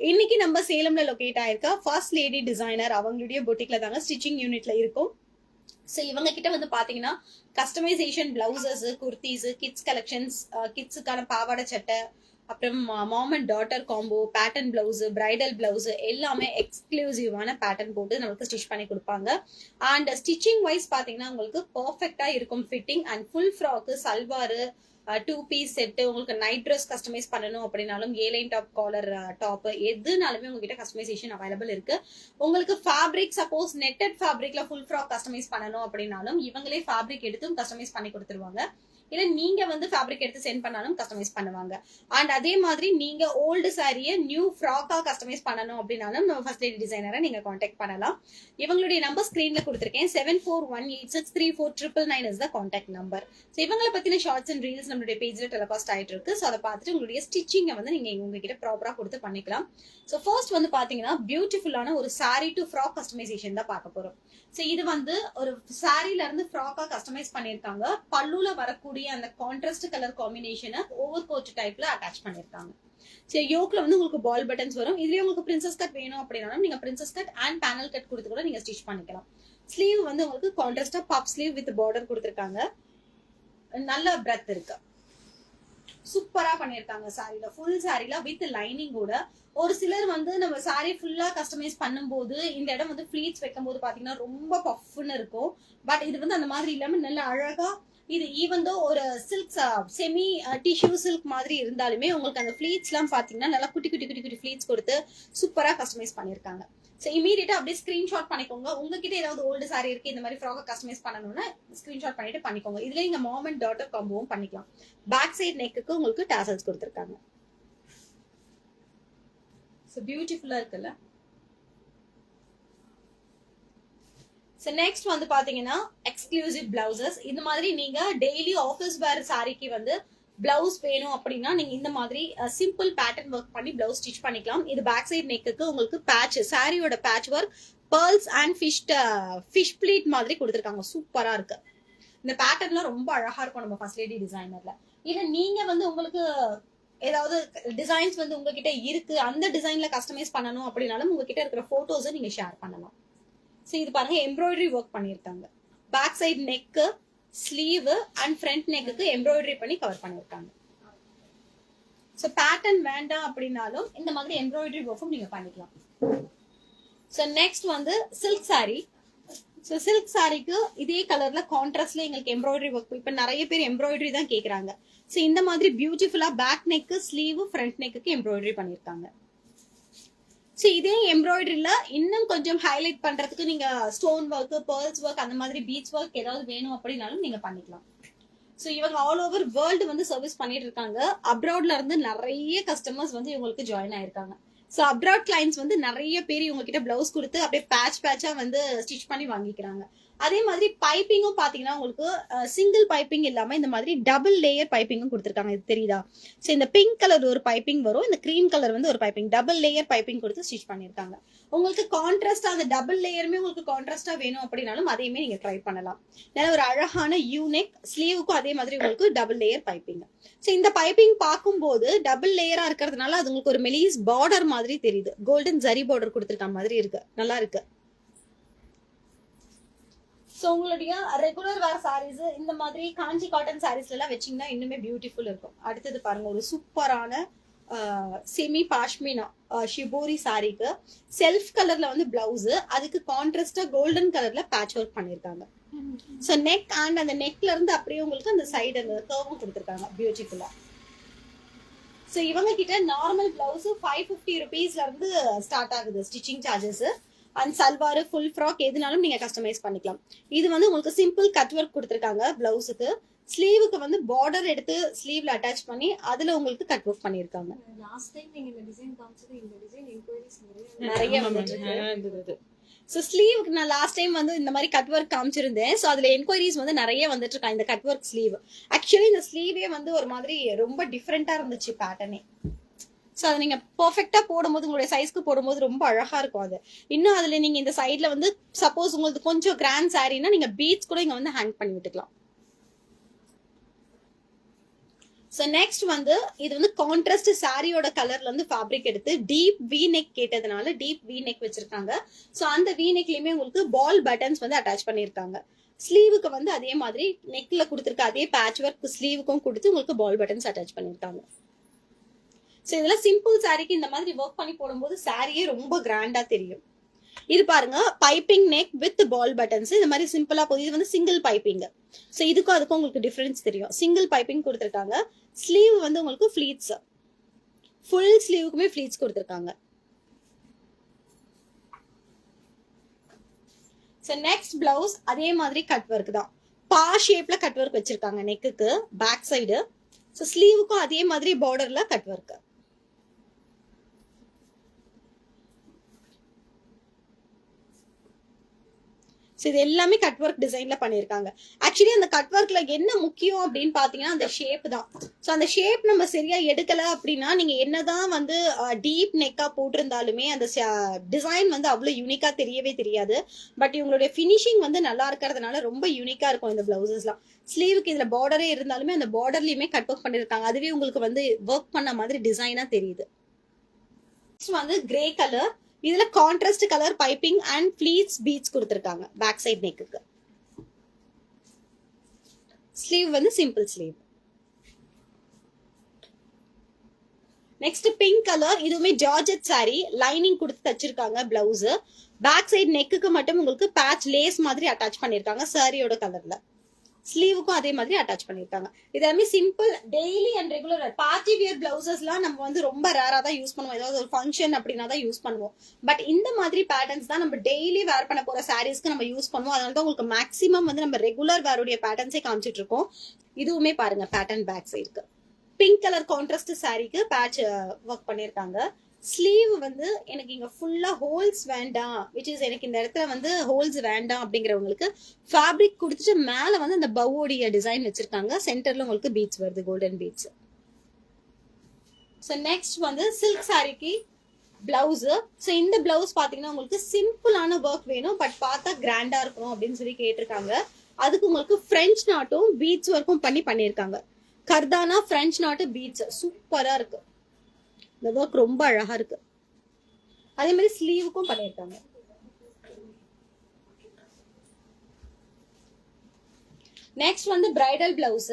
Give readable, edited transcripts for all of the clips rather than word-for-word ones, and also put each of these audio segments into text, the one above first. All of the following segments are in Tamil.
இன்னைக்கு நம்ம சேலம்ல லொகேட் ஆயிருக்க ஃபர்ஸ்ட் லேடி டிசைனர் அவங்களுடைய பொட்டிக்ல தாங்க ஸ்டிச்சிங் யூனிட்ல இருக்கும். ஸோ இவங்க கிட்ட வந்து பாத்தீங்கன்னா customization blouses, kurtis, kids collections, கிட்ஸுக்கான பாவாடை சட்டை, அப்புறம் mom and daughter combo, pattern blouse, bridal blouse எல்லாமே எக்ஸ்க்ளூசிவான பேட்டர்ன் போட்டு நமக்கு ஸ்டிச் பண்ணி கொடுப்பாங்க. அண்ட் ஸ்டிச்சிங் வைஸ் பாத்தீங்கன்னா உங்களுக்கு பர்ஃபெக்டா இருக்கும் fitting. And full frock, salwar, 2 piece set, உங்களுக்கு நைட் ட்ரெஸ் கஸ்டமைஸ் பண்ணணும் அப்படின்னாலும் ஏலைன் டாப், காலர் டாப் எதுனாலுமே உங்ககிட்ட கஸ்டமைசேஷன் அவைலபிள் இருக்கு. உங்களுக்கு ஃபேப்ரிக் சப்போஸ் நெட்டட் ஃபேப்ரிக்ல ஃபுல் ஃப்ராக் கஸ்டமைஸ் பண்ணணும் அப்படின்னாலும் இவங்களே ஃபேப்ரிக் எடுத்தும் கஸ்டமைஸ் பண்ணி கொடுத்துருவாங்க. இல்ல நீங்க வந்து ஃபேப்ரிக் எடுத்து சென்ட் பண்ணாலும் கஸ்டமைஸ் பண்ணுவாங்க. அண்ட் அதே மாதிரி நீங்க ஓல்டு சாரியை நியூ ஃப்ராக்கா கஸ்டமைஸ் பண்ணணும் அப்படின்னாலும் நம்ம ஃபர்ஸ்ட் லேடி டிசைனரை நீங்க காண்டாக்ட் பண்ணலாம். இவங்களுடைய நம்பர் ஸ்கிரீன்ல கொடுத்துருக்கேன். 7418634999 is the contact number. So இவங்களை பத்தின ஷார்ட்ஸ் அண்ட் ரீல்ஸ் நம்மளுடைய பேஜ்ல டெலிகாஸ்ட் ஆயிட்டு இருக்கு. ஸோ அதை பார்த்துட்டு உங்களுடைய ஸ்டிச்சிங்கை வந்து நீங்க உங்ககிட்ட ப்ராப்பரா கொடுத்து பண்ணிக்கலாம். ஸோ ஃபர்ஸ்ட் வந்து பாத்தீங்கன்னா பியூட்டிஃபுல்லான ஒரு சாரி டு ஃப்ராக் கஸ்டமைசேஷன் தான் பார்க்க போறோம். ஸோ இது வந்து ஒரு சாரில இருந்து ஃப்ராக்கா கஸ்டமைஸ் பண்ணிருக்காங்க. பல்லுல வரக்கூடிய அந்த கான்ட்ராஸ்ட் கலர் காம்பினேஷனை ஓவர் கோட் டைப்ல அட்டாச் பண்ணிருக்காங்க. சரி, யோக்ல வந்து உங்களுக்கு பால் பட்டன்ஸ் வரும். இதுலயே உங்களுக்கு பிரின்சஸ் கட் வேணும் அப்படின்னாலும் நீங்க princess cut and panel cut கொடுத்து கூட நீங்க ஸ்டிச் பண்ணிக்கலாம். ஸ்லீவ் வந்து உங்களுக்கு கான்ட்ராஸ்டா பப் ஸ்லீவ் வித் பார்டர் கொடுத்திருக்காங்க. நல்ல பிரெத் இருக்கு. சூப்பரா பண்ணிருக்காங்க. சாரில ஃபுல் சாரில வித் லைனிங் கூட. ஒரு சிலர் வந்து நம்ம சாரி ஃபுல்லா கஸ்டமைஸ் பண்ணும்போது இந்த இடம் வந்து ஃபிளீட்ஸ் வைக்கும் போது பாத்தீங்கன்னா ரொம்ப பஃப்னு இருக்கும். பட் இது வந்து அந்த மாதிரி இல்லாம நல்ல அழகா இது ஈவன் தோ ஒரு சில்க் செமி டிஷ்யூ சில்க் மாதிரி இருந்தாலுமே உங்களுக்கு அந்த ஃபிளீட்ஸ் எல்லாம் பாத்தீங்கன்னா நல்லா குட்டி குட்டி குட்டி குட்டி ஃபிளீட்ஸ் கொடுத்து சூப்பரா கஸ்டமைஸ் பண்ணிருக்காங்க. ஸோ இமீடியட்டா அப்படியே ஸ்கிரீன்ஷாட் பண்ணிக்கோங்க. உங்ககிட்ட ஏதாவது ஓல்டு சாரி இருக்கு இந்த மாதிரி ஃப்ராக் கஸ்டமைஸ் பண்ணணும்னா ஸ்கிரீன்ஷாட் பண்ணிட்டு பண்ணிக்கோங்க. இதுல நீங்க மாம் அண்ட் டாட்டர் காம்போவும் பண்ணிக்கலாம். பேக் சைடு நெக்குக்கு உங்களுக்கு டாசல்ஸ் கொடுத்துருக்காங்க. ஸோ பியூட்டிஃபுல்லா இருக்குல்ல. ஸோ நெக்ஸ்ட் வந்து பாத்தீங்கன்னா எக்ஸ்க்ளூசிவ் பிளவுசஸ். இந்த மாதிரி நீங்க டெய்லி ஆஃபீஸ் வேர் சாரிக்கு வந்து பிளவுஸ் வேணும் அப்படின்னா நீங்க இந்த மாதிரி சிம்பிள் பேட்டர்ன் ஒர்க் பண்ணி பிளவுஸ் ஸ்டிச் பண்ணிக்கலாம். இது பேக் சைடு நெக்குக்கு உங்களுக்கு பேட்ச், சாரியோட patch work, pearls and fish pleat மாதிரி கொடுத்துருக்காங்க. சூப்பரா இருக்கு. இந்த பேட்டர்ன்லாம் ரொம்ப அழகா இருக்கும் நம்ம ஃபர்ஸ்ட் லேடி டிசைனர்ல. இல்ல நீங்க வந்து உங்களுக்கு ஏதாவது டிசைன்ஸ் வந்து உங்ககிட்ட இருக்கு, அந்த டிசைன்ல கஸ்டமைஸ் பண்ணணும் அப்படின்னாலும் உங்ககிட்ட இருக்கிற போட்டோஸை நீங்க ஷேர் பண்ணலாம். ஸோ இது பாருங்க எம்ப்ராய்டரி ஒர்க் பண்ணியிருக்காங்க. Back side neck, sleeve and front நெக்குக்கு எம்ப்ராய்டரி பண்ணி கவர் பண்ணியிருக்காங்க. ஸோ பேட்டர்ன் வேண்டாம் அப்படின்னாலும் இந்த மாதிரி எம்ப்ராய்டரி ஒர்க்கும் நீங்க பண்ணிக்கலாம். ஸோ நெக்ஸ்ட் வந்து சில்க் சாரி. ஸோ சில்க் சாரிக்கு இதே கலர்ல கான்ட்ராஸ்ட்ல எங்களுக்கு எம்ப்ராய்டரி ஒர்க். இப்போ நிறைய பேர் எம்ப்ராய்டரி தான் கேட்குறாங்க. ஸோ இந்த மாதிரி பியூட்டிஃபுல்லா பேக் நெக்கு, ஸ்லீவ், ஃப்ரண்ட் நெக்குக்கு எம்ப்ராய்டரி பண்ணியிருக்காங்க. ஸோ இதே எம்ப்ராய்டரியில இன்னும் கொஞ்சம் ஹைலைட் பண்றதுக்கு நீங்க ஸ்டோன் ஒர்க், பேர்ல்ஸ் ஒர்க், அந்த மாதிரி பீட்ஸ் ஒர்க் ஏதாவது வேணும் அப்படின்னாலும் நீங்க பண்ணிக்கலாம். ஸோ இவங்க ஆல் ஓவர் வேர்ல்டு வந்து சர்வீஸ் பண்ணிட்டு இருக்காங்க. அப்ராட்ல இருந்து நிறைய கஸ்டமர்ஸ் வந்து இவங்களுக்கு ஜாயின் ஆயிருக்காங்க. ஸோ அப்ராட் கிளைண்ட்ஸ் வந்து நிறைய பேர் இவங்க கிட்ட பிளவுஸ் கொடுத்து அப்படியே பேட்சா வந்து ஸ்டிச் பண்ணி வாங்கிக்கிறாங்க. அதே மாதிரி பைப்பிங்கும் பாத்தீங்கன்னா உங்களுக்கு சிங்கிள் பைப்பிங் இல்லாம இந்த மாதிரி டபுள் லேயர் பைப்பிங்கும் கொடுத்துருக்காங்க. இது தெரியுதா? ஸோ இந்த பிங்க் கலர் ஒரு பைப்பிங் வரும், இந்த கிரீம் கலர் வந்து ஒரு பைப்பிங், டபுள் லேயர் பைப்பிங் கொடுத்து ஸ்டிச் பண்ணிருக்காங்க. உங்களுக்கு கான்ட்ராஸ்டா அந்த டபுள் லேயருமே உங்களுக்கு கான்ட்ராஸ்டா வேணும் அப்படின்னாலும் அதையுமே நீங்க ட்ரை பண்ணலாம். நல்ல ஒரு அழகான யூனிக் ஸ்லீவுக்கும் அதே மாதிரி உங்களுக்கு டபுள் லேயர் பைப்பிங். ஸோ இந்த பைப்பிங் பார்க்கும்போது டபுள் லேயரா இருக்கிறதுனால அது உங்களுக்கு ஒரு மெலிஸ் பார்டர் மாதிரி தெரியுது. கோல்டன் ஜரி பார்டர் கொடுத்துருக்க மாதிரி இருக்கு. நல்லா இருக்கு. ஸோ உங்களுடைய ரெகுலர் வேர் சாரீஸ் இந்த மாதிரி காஞ்சி காட்டன் சாரீஸ்ல எல்லாம் வச்சீங்கன்னா இன்னுமே பியூட்டிஃபுல் இருக்கும். அடுத்தது பாருங்க ஒரு சூப்பரான செமி பாஷ்மினா ஷிபோரி சாரிக்கு செல்ஃப் கலர்ல வந்து பிளவுஸ், அதுக்கு கான்ட்ராஸ்டா கோல்டன் கலர்ல பேட்ச் ஒர்க் பண்ணிருக்காங்க. ஸோ நெக் அண்ட் அந்த நெக்ல இருந்து அப்படியே உங்களுக்கு அந்த சைடு அந்த கர்வும் கொடுத்துருக்காங்க பியூட்டிஃபுல்லா. ஸோ இவங்க கிட்ட நார்மல் பிளவுஸ் 550 ருபீஸ்ல இருந்து ஸ்டார்ட் ஆகுது stitching charges. And salwar, full frock எதுனாலும் நீங்க கஸ்டமைஸ் பண்ணிக்கலாம். இது வந்து உங்களுக்கு சிம்பிள் கட் ஒர்க் கொடுத்துருக்காங்க பிளவுஸுக்கு. ஸ்லீவுக்கு வந்து பார்டர் எடுத்து ஸ்லீவ்ல அட்டாச் பண்ணி அதுல உங்களுக்கு கட் ஒர்க் பண்ணிருக்காங்க. நிறைய வந்துட்டு. ஸோ ஸ்லீவுக்கு நான் லாஸ்ட் டைம் வந்து இந்த மாதிரி கட் ஒர்க் காமிச்சிருந்தேன். ஸோ அதுல என்கொயரிஸ் வந்து நிறைய வந்துட்டு இருக்காங்க இந்த கட் ஒர்க் ஸ்லீவ். ஆக்சுவலி இந்த ஸ்லீவே வந்து ஒரு மாதிரி ரொம்ப டிஃப்ரெண்டா இருந்துச்சு பேட்டர்னே. ஸோ அதை நீங்க பெர்ஃபெக்டா போடும்போது உங்களுடைய சைஸ்க்கு போடும்போது ரொம்ப அழகா இருக்கும். அது இன்னும் அதுல நீங்க இந்த சைட்ல வந்து சப்போஸ் உங்களுக்கு கொஞ்சம் கிராண்ட் சாரின்னா நீங்க பீட்ஸ் கூட இங்க வந்து ஹேங் பண்ணி விட்டுக்கலாம். ஸோ நெக்ஸ்ட் வந்து இது வந்து கான்ட்ராஸ்ட் சாரியோட கலர்ல இருந்து ஃபேப்ரிக் எடுத்து டீப் வி நெக் கேட்டதுனால டீப் வி நெக் வச்சிருக்காங்க. ஸோ அந்த வி நெக்லயுமே உங்களுக்கு பால் பட்டன்ஸ் வந்து அட்டாச் பண்ணியிருக்காங்க. ஸ்லீவுக்கு வந்து அதே மாதிரி நெக்ல கொடுத்துருக்க அதே பேட்ச் ஒர்க் ஸ்லீவுக்கும் கொடுத்து உங்களுக்கு பால் பட்டன்ஸ் அட்டாச் பண்ணியிருக்காங்க. ஸோ இதெல்லாம் சிம்பிள் சாரிக்கு இந்த மாதிரி ஒர்க் பண்ணி போடும்போது சாரியே ரொம்ப கிராண்டா தெரியும். இது பாருங்க piping neck with ball buttons. இந்த மாதிரி சிம்பிளா போகுது. இது வந்து சிங்கிள் பைப்பிங். ஸோ இதுக்கும் அதுக்கும் உங்களுக்கு டிஃபரன்ஸ் தெரியும். சிங்கிள் பைப்பிங் கொடுத்துருக்காங்க. ஸ்லீவ் வந்து உங்களுக்கு ஃபிளீட்ஸ், ஃபுல் ஸ்லீவுக்குமே ஃபிளீட்ஸ் கொடுத்துருக்காங்க. ஸோ நெக்ஸ்ட் பிளவுஸ் அதே மாதிரி கட் ஒர்க் தான். பா ஷேப்ல கட் ஒர்க் வச்சிருக்காங்க நெக்குக்கு பேக் சைடு. ஸோ ஸ்லீவுக்கும் அதே மாதிரி பார்டர்ல கட் ஒர்க். இது எல்லாமே கட் ஒர்க் டிசைன்ல பண்ணிருக்காங்க. ஆக்சுவலி அந்த கட் ஒர்க்ல என்ன முக்கியம் அப்படின்னு பாத்தீங்கன்னா அந்த ஷேப் தான். ஸோ அந்த ஷேப் நம்ம சரியா எடுக்கல அப்படின்னா நீங்க என்னதான் வந்து டீப் நெக்கா போட்டிருந்தாலுமே அந்த டிசைன் வந்து அவ்வளவு யூனிக்கா தெரியவே தெரியாது. பட் இவங்களுடைய ஃபினிஷிங் வந்து நல்லா இருக்கிறதுனால ரொம்ப யூனிக்கா இருக்கும் இந்த பிளவுசஸ்லாம். ஸ்லீவுக்கு இதுல பார்டரே இருந்தாலுமே அந்த பார்டர்லயுமே கட் ஒர்க் பண்ணிருக்காங்க. அதுவே உங்களுக்கு வந்து ஒர்க் பண்ண மாதிரி டிசைனா தெரியுது. நெக்ஸ்ட் வந்து கிரே கலர். இதுல contrast colour piping and pleats beads கொடுத்திருக்காங்க பேக் சைடு நெக்குக்கு. ஸ்லீவ் வந்து simple sleeve. Next pink colour. இதுவுமே ஜார்ஜெட் சாரி லைனிங் கொடுத்து தச்சிருக்காங்க பிளவுஸ். பேக் சைடு நெக்குக்கு மட்டும் உங்களுக்கு பேட்ச் லேஸ் மாதிரி அட்டாச் பண்ணிருக்காங்க சாரியோட கலர்ல. ஸ்லீவுக்கும் அதே மாதிரி அட்டாச் பண்ணிருக்காங்க. இதெல்லாமே simple daily and regular party wear பிளவுசஸ்லாம் நம்ம வந்து ரொம்ப ரேரா தான் யூஸ் பண்ணுவோம். ஏதாவது ஒரு ஃபங்க்ஷன் அப்படின்னா தான் யூஸ் பண்ணுவோம். பட் இந்த மாதிரி பேட்டர்ன்ஸ் தான் நம்ம டெய்லி வேர் பண்ண போற சாரீஸ்க்கு நம்ம யூஸ் பண்ணுவோம். அதனால தான் உங்களுக்கு மேக்ஸிமம் வந்து நம்ம ரெகுலர் வேருடைய பேட்டர்ன்ஸே காமிச்சிட்டு இருக்கோம். இதுவுமே பாருங்க பேட்டர்ன் பேக் சைடுக்கு பிங்க் கலர் கான்ட்ராஸ்ட் சாரிக்கு பேட்ச் ஒர்க் பண்ணிருக்காங்க. ஸ்லீவ் வந்து எனக்கு இங்க ஃபுல்லா ஹோல்ஸ் வேண்டாம், விச் இஸ் எனக்கு இந்த இடத்துல வந்து ஹோல்ஸ் வேண்டாம் அப்படிங்கிறவங்களுக்கு ஃபேப்ரிக் கொடுத்துட்டு மேல வந்து அந்த பவுடைய டிசைன் வச்சிருக்காங்க. சென்டர்ல உங்களுக்கு பீட்ஸ் வருது, கோல்டன் பீட்ஸ். ஸோ நெக்ஸ்ட் வந்து சில்க் சாரிக்கு பிளவுஸ். ஸோ இந்த பிளவுஸ் பாத்தீங்கன்னா உங்களுக்கு சிம்பிளான ஒர்க் வேணும், பட் பார்த்தா கிராண்டா இருக்கணும் அப்படின்னு சொல்லி கேட்டிருக்காங்க. அதுக்கு உங்களுக்கு பிரெஞ்ச் நாட்டும் பீட்ஸ் ஒர்க்கும் பண்ணிருக்காங்க. கர்தானா பிரெஞ்ச் நாட்டு பீட்ஸ் சூப்பரா இருக்கு. இந்த ஒர்க் ரொம்ப அழகா இருக்கு. அதே மாதிரி ஸ்லீவுக்கும் பண்ணிருக்காங்க. நெக்ஸ்ட் வந்து பிரைடல் பிளவுஸ்.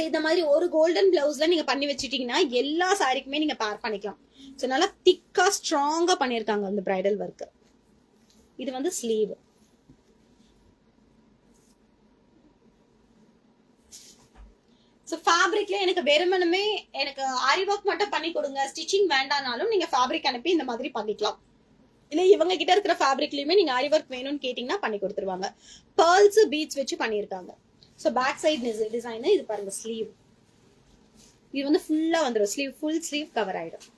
இந்த மாதிரி ஒரு கோல்டன் பிளவுஸ்ல நீங்க பண்ணி வச்சிட்டீங்கன்னா எல்லா சாரிக்குமே நீங்க பேர் பண்ணிக்கலாம். ஸோ நல்லா திக்கா ஸ்ட்ராங்கா பண்ணிருக்காங்க இந்த பிரைடல் ஒர்க். இது வந்து ஸ்லீவ். ஸோ ஃபேப்ரிக்ல எனக்கு வெறுமனமே எனக்கு ஆரி ஒர்க் மட்டும் பண்ணி கொடுங்க, ஸ்டிச்சிங் வேண்டானாலும் நீங்க ஃபேப்ரிக் அனுப்பி இந்த மாதிரி பண்ணிக்கலாம். இல்ல இவங்க கிட்ட இருக்கிற ஃபேப்ரிக்லயுமே நீங்க ஆரி ஒர்க் வேணும்னு கேட்டீங்கன்னா பண்ணி கொடுத்துருவாங்க. பேர்ல்ஸ் பீட்ஸ் வச்சு பண்ணிருக்காங்க. ஸோ பேக் சைடு டிசைன் இது பாருங்க ஸ்லீவ். இது வந்து ஃபுல்லா வந்துடும். ஸ்லீவ் ஃபுல் ஸ்லீவ் கவர் ஆயிடும்.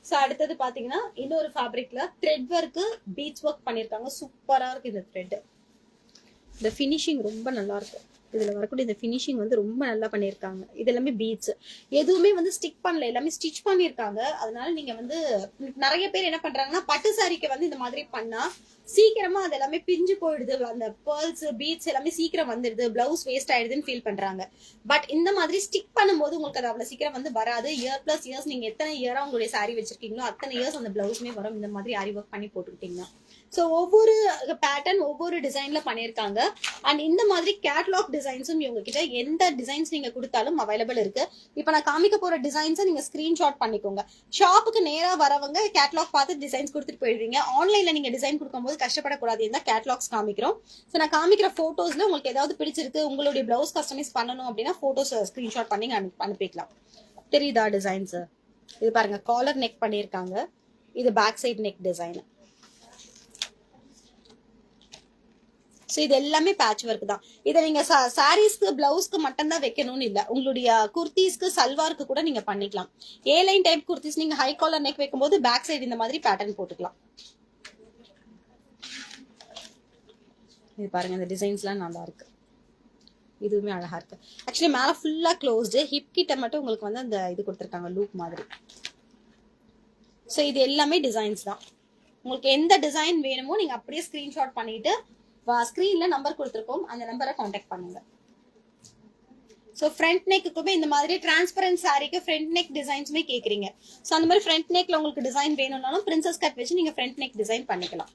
ஸோ அடுத்தது பாத்தீங்கன்னா இன்னொரு ஃபேப்ரிக்ல த்ரெட் ஒர்க்கு பீட்ஸ் ஒர்க் பண்ணிருக்காங்க. சூப்பரா இருக்கு இந்த த்ரெட். இந்த ஃபினிஷிங் ரொம்ப நல்லா இருக்கு. இதுல வரக்கூடிய இந்த ஃபினிஷிங் வந்து ரொம்ப நல்லா பண்ணிருக்காங்க. இது எல்லாமே பீட்ஸ், எதுவுமே வந்து ஸ்டிக் பண்ணல, எல்லாமே ஸ்டிச் பண்ணிருக்காங்க. அதனால நீங்க வந்து நிறைய பேர் என்ன பண்றாங்கன்னா பட்டு சாரிக்கு வந்து இந்த மாதிரி பண்ணா சீக்கிரமா அது எல்லாமே பிஞ்சு போயிடுது, அந்த பேர்ல்ஸ் பீட்ஸ் எல்லாமே சீக்கிரம் வந்துடுது, பிளவுஸ் வேஸ்ட் ஆயிடுதுன்னு ஃபீல் பண்றாங்க. பட் இந்த மாதிரி ஸ்டிக் பண்ணும்போது உங்களுக்கு அது அவ்வளவு சீக்கிரம் வந்து வராது. இயர் பிளஸ் இயர்ஸ் நீங்க எத்தனை இயரா உங்களுடைய சாரி வச்சிருக்கீங்களோ அத்தனை இயர்ஸ் அந்த பிளவுஸ்மே வரும் இந்த மாதிரி ஆரி ஒர்க் பண்ணி போட்டுக்கிட்டீங்கன்னா. ஸோ ஒவ்வொரு பேட்டர்ன் ஒவ்வொரு டிசைன்ல பண்ணியிருக்காங்க. அண்ட் இந்த மாதிரி கேட்லாக் டிசைன்ஸும் இவங்க கிட்ட எந்த டிசைன்ஸ் நீங்க கொடுத்தாலும் அவைலபிள் இருக்கு. இப்போ நான் காமிக்க போற டிசைன்ஸை நீங்க ஸ்கிரீன்ஷாட் பண்ணிக்கோங்க. ஷாப்புக்கு நேரா வரவங்க கேட்லாக் பார்த்து டிசைன்ஸ் கொடுத்துட்டு போயிடுவீங்க. ஆன்லைன்ல நீங்க டிசைன் கொடுக்கும்போது கஷ்டப்படக்கூடாது, இருந்தா கேட்லாக்ஸ் காமிக்கிறோம். ஸோ நான் காமிக்கிற போட்டோஸ்ல உங்களுக்கு ஏதாவது பிடிச்சிருக்கு, உங்களுடைய பிளவுஸ் கஸ்டமைஸ் பண்ணணும் அப்படின்னா போட்டோஸ் ஸ்கிரீன்ஷாட் பண்ணி அனுப்பிக்கலாம். தெரியுதா டிசைன்ஸ்? இது பாருங்க காலர் நெக் பண்ணியிருக்காங்க. இது back side neck design. So இது எல்லாமே பேட்ச் ஒர்க் தான். இதை நீங்க சாரீஸ்க்கு பிளவுஸ்க்கு மட்டும் தான் வைக்கணும்னு இல்லை, உங்களுடைய குர்த்திஸ்க்கு சல்வாருக்கு கூட நீங்க பண்ணிக்கலாம். ஏ லைன் டைப் குர்த்திஸ் நீங்க ஹை காலர் நெக் வைக்கும்போது பேக் சைடு இந்த மாதிரி பேட்டர்ன் போட்டுக்கலாம். இது பாருங்க இந்த டிசைன்ஸ்லாம் நல்லா இருக்கு. இதுவுமே அழகா இருக்கு. ஆக்சுவலி மேல ஃபுல்லா க்ளோஸ்டு, ஹிப் கிட்ட மட்டும் உங்களுக்கு வந்து அந்த இது கொடுத்துருக்காங்க லூப் மாதிரி. ஸோ இது எல்லாமே டிசைன்ஸ் தான். உங்களுக்கு எந்த டிசைன் வேணுமோ நீங்க அப்படியே ஸ்கிரீன்ஷாட் பண்ணிட்டு ஸ்கிரீன்ல நம்பர் கொடுத்துருக்கோம், அந்த நம்பரை காண்டாக்ட் பண்ணுங்க. ஸோ ஃப்ரண்ட் நெக்குக்குமே இந்த மாதிரி டிரான்ஸ்பரண்ட் சாரிக்கு ஃப்ரண்ட் நெக் டிசைன்ஸுமே கேட்குறீங்க. ஸோ அந்த மாதிரி ஃப்ரண்ட் நெக்ல உங்களுக்கு டிசைன் வேணும்னாலும் பிரின்சஸ் கட் வச்சு நீங்க ஃப்ரண்ட் நெக் டிசைன் பண்ணிக்கலாம்.